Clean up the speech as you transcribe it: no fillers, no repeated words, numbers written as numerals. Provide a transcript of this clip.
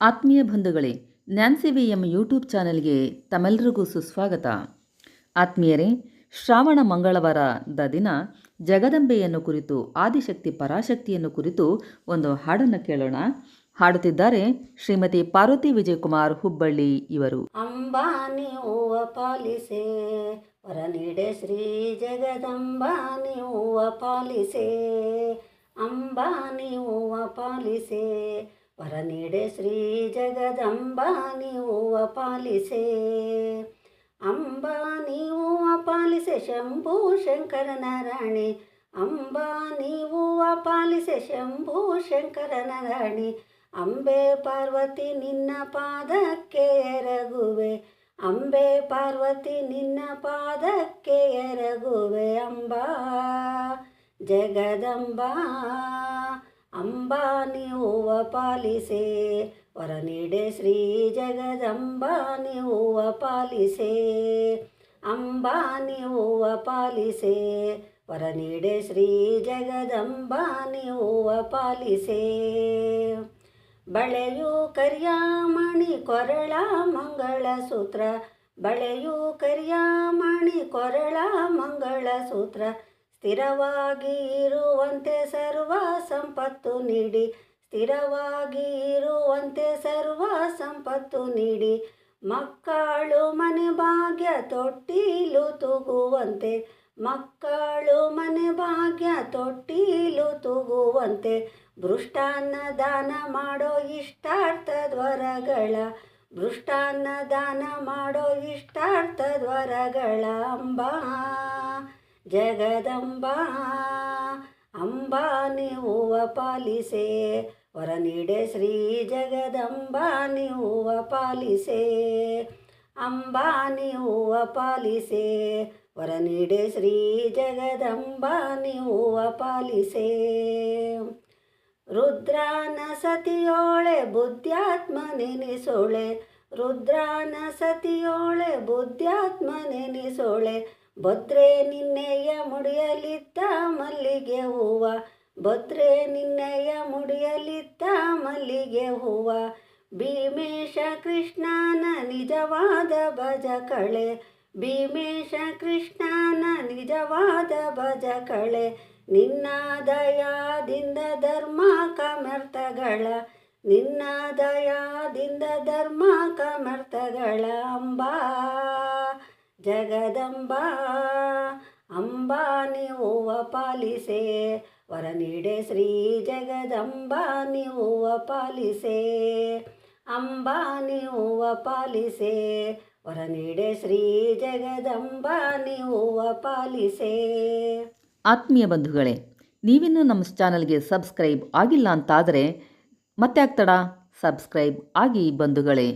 ಆತ್ಮೀಯ ಬಂಧುಗಳೇ, Nancy V M YouTube ಚಾನೆಲ್ಗೆ ತಮ್ಮೆಲ್ಲರಿಗೂ ಸುಸ್ವಾಗತ. ಆತ್ಮೀಯರೇ, ಶ್ರಾವಣ ಮಂಗಳವಾರದ ದಿನ ಜಗದಂಬೆಯನ್ನು ಕುರಿತು, ಆದಿಶಕ್ತಿ ಪರಾಶಕ್ತಿಯನ್ನು ಕುರಿತು ಒಂದು ಹಾಡನ್ನು ಕೇಳೋಣ. ಹಾಡುತ್ತಿದ್ದಾರೆ ಶ್ರೀಮತಿ ಪಾರ್ವತಿ ವಿಜಯಕುಮಾರ್ ಹುಬ್ಬಳ್ಳಿ ಇವರು. ಅಂಬಾನಿ ಹೂವ ಪಾಲಿಸೆ ವರ ನೀಡೆ ಶ್ರೀ ಜಗದಂಬಾನಿ ಹೂವ ಪಾಲಿಸೆ. ಅಂಬಾನಿ ಹೂವ ಪಾಲಿಸೆ ವರ ನೀಡೆ ಶ್ರೀ ಜಗದಂಬಾನಿ ಹೂವ ಪಾಲಿಸೆ. ಅಂಬಾನಿ ಹೂವ ಪಾಲಿಸೆ ಶಂಭು ಶಂಕರನ ರಾಣಿ. ಅಂಬಾನಿ ಹೂವ ಪಾಲಿಸೆ ಶಂಭು ಶಂಕರನ ರಾಣಿ. ಅಂಬೆ ಪಾರ್ವತಿ ನಿನ್ನ ಪಾದಕ್ಕೆ ಎರಗುವೆ. ಅಂಬೆ ಪಾರ್ವತಿ ನಿನ್ನ ಪಾದಕ್ಕೆ ಎರಗುವೆ. ಅಂಬಾ ಜಗದಂಬಾ ಅಂಬಾನಿ ಹೂವ ಪಾಲಿಸೆ ವರ ನೀಡೆ ಶ್ರೀ ಜಗದಂಬಾನಿ ಹೂವ ಪಾಲಿಸೆ. ಅಂಬಾನಿ ಹೂವ ಪಾಲಿಸೆ ವರ ನೀಡೆ ಶ್ರೀ ಜಗದಂಬಾನಿ ಹೂವ ಪಾಲಿಸೆ. ಬಳೆಯು ಕರಿಯಾಮಣಿ ಕೊರಳ ಮಂಗಳಸೂತ್ರ. ಬಳೆಯು ಕರಿಯಾಮಣಿ ಕೊರಳ ಮಂಗಳಸೂತ್ರ. ಸ್ಥಿರವಾಗಿ ಇರುವಂತೆ ಸರ್ವ ಸಂಪತ್ತು ನೀಡಿ. ಸ್ಥಿರವಾಗಿ ಇರುವಂತೆ ಸರ್ವ ಸಂಪತ್ತು ನೀಡಿ. ಮಕ್ಕಳು ಮನೆ ಭಾಗ್ಯ ತೊಟ್ಟಿಲು ತೂಗುವಂತೆ. ಮಕ್ಕಳು ಮನೆ ಭಾಗ್ಯ ತೊಟ್ಟಿಲು ತೂಗುವಂತೆ. ಭೃಷ್ಟಾನ್ನ ದಾನ ಮಾಡೋ ಇಷ್ಟಾರ್ಥದ್ವರಗಳ. ಭೃಷ್ಟಾನ್ನ ದಾನ ಮಾಡೋ ಇಷ್ಟಾರ್ಥದ್ವರಗಳ. ಅಂಬಾ ಜಗದಂಬಾ ಅಂಬಾನಿ ಹೂವ ಪಾಲಿಸೆ ವರ ನೀಡೆ ಶ್ರೀ ಜಗದಂಬಾನಿ ಹೂವ ಪಾಲಿಸೆ. ಅಂಬಾನಿ ಹೂವ ಪಾಲಿಸೆ ವರ ನೀಡೆ ಶ್ರೀ ಜಗದಂಬಾನಿ ಹೂವ ಪಾಲಿಸೆ. ರುದ್ರಾನ ಸತಿಯೋಳೆ ಬುದ್ಧ್ಯಾತ್ಮ ನೆನೆಸೋಳೆ. ರುದ್ರಾನ ಸತಿಯೋಳೆ ಬುದ್ಧ್ಯಾತ್ಮ ನೆನೆಸೋಳೆ. ಭದ್ರೆ ನಿನ್ನೆಯ ಮುಡಿಯಲಿದ್ದ ಮಲ್ಲಿಗೆ ಹೂವ. ಭದ್ರೆ ನಿನ್ನೆಯ ಮುಡಿಯಲಿದ್ದ ಮಲ್ಲಿಗೆ ಹೂವ. ಭೀಮೇಶ ಕೃಷ್ಣನ ನಿಜವಾದ ಭಜಕಳೆ. ಭೀಮೇಶ ಕೃಷ್ಣನ ನಿಜವಾದ ಭಜಕಳೆ. ನಿನ್ನ ದಯಾದಿಂದ ಧರ್ಮ ಕಮರ್ತಗಳ. ನಿನ್ನ ದಯಾದಿಂದ ಧರ್ಮ ಕಮರ್ತಗಳ. ಅಂಬಾ ಜಗದಂಬಾ ಅಂಬಾನಿ ಹೂವ ಪಾಲಿಸೆ ವರ ನೀಡೆ ಶ್ರೀ ಜಗದಂಬಾನಿ ಹೂವ ಪಾಲಿಸೆ. ಅಂಬಾನಿ ಹೂವ ಪಾಲಿಸೆ ವರ ನೀಡೆ ಶ್ರೀ ಜಗದಂಬಾನಿ ಹೂವ ಪಾಲಿಸೆ. ಆತ್ಮೀಯ ಬಂಧುಗಳೇ, ನೀವಿನ್ನೂ ನಮ್ಮ ಚಾನಲ್ಗೆ ಸಬ್ಸ್ಕ್ರೈಬ್ ಆಗಿಲ್ಲ ಅಂತಾದರೆ ಮತ್ತೆ ಆಗ್ತಡ ಸಬ್ಸ್ಕ್ರೈಬ್ ಆಗಿ ಬಂಧುಗಳೇ.